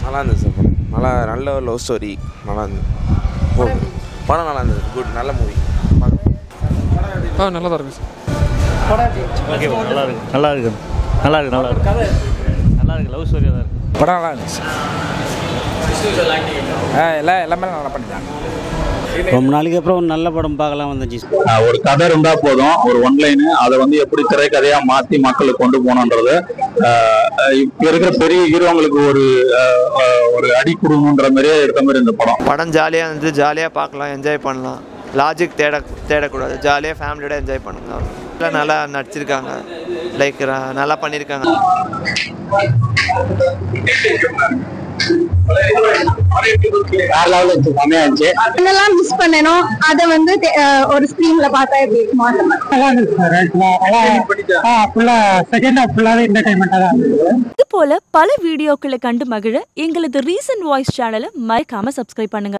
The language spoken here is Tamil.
நல்லா இருந்துச்சு சார் படம். நல்ல ஒரு லவ் ஸ்டோரி நல்லா இருந்தது. படம் நல்லா இருந்தது. குட், நல்ல மூவி. நல்லா தான் இருக்குது சார். ஓகே, நல்லா இருக்கு நல்லா இருக்கு நல்லா இருக்கு நல்லா இருக்கு நல்லா இருக்கு லவ் ஸ்டோரியாக தான் இருக்குது. படம் நல்லா இருந்துச்சு. எல்லாமே நல்லா பண்ணிட்டாங்க. ரொம்ப நாளைக்கு அப்புறம் ஒரு நல்ல படம் பார்க்கலாம் வந்துச்சு. ஒரு கதை இருந்தா போதும், ஒரு ஒன்லைனு அதை வந்து எப்படி திரைக்கதையா மாத்தி மக்களுக்கு கொண்டு போகணுன்றது இப்ப இருக்கிற பெரிய ஹீரோங்களுக்கு ஒரு அடி கொடுங்கன்ற மாதிரியே எடுத்த மாதிரி இந்த படம் ஜாலியாக இருந்துச்சு. ஜாலியாக பார்க்கலாம், என்ஜாய் பண்ணலாம். லாஜிக் தேடக்கூடாது. ஜாலியாக ஃபேமிலியோட என்ஜாய் பண்ணுங்க. எல்லாம் நல்லா நடிச்சிருக்காங்க, லைக் நல்லா பண்ணியிருக்காங்க. என்னெல்லாம் மிஸ் பண்ணனும் அதை வந்து ஒரு ஸ்கிரீன்ல பார்த்தா எப்படி இருக்குமோ அந்த மாதிரி. இது போல பல வீடியோக்களை கண்டு மகிழ எங்களது ரீசன்ட் வாய்ஸ் சேனலை மறக்காம சப்ஸ்கிரைப் பண்ணுங்க.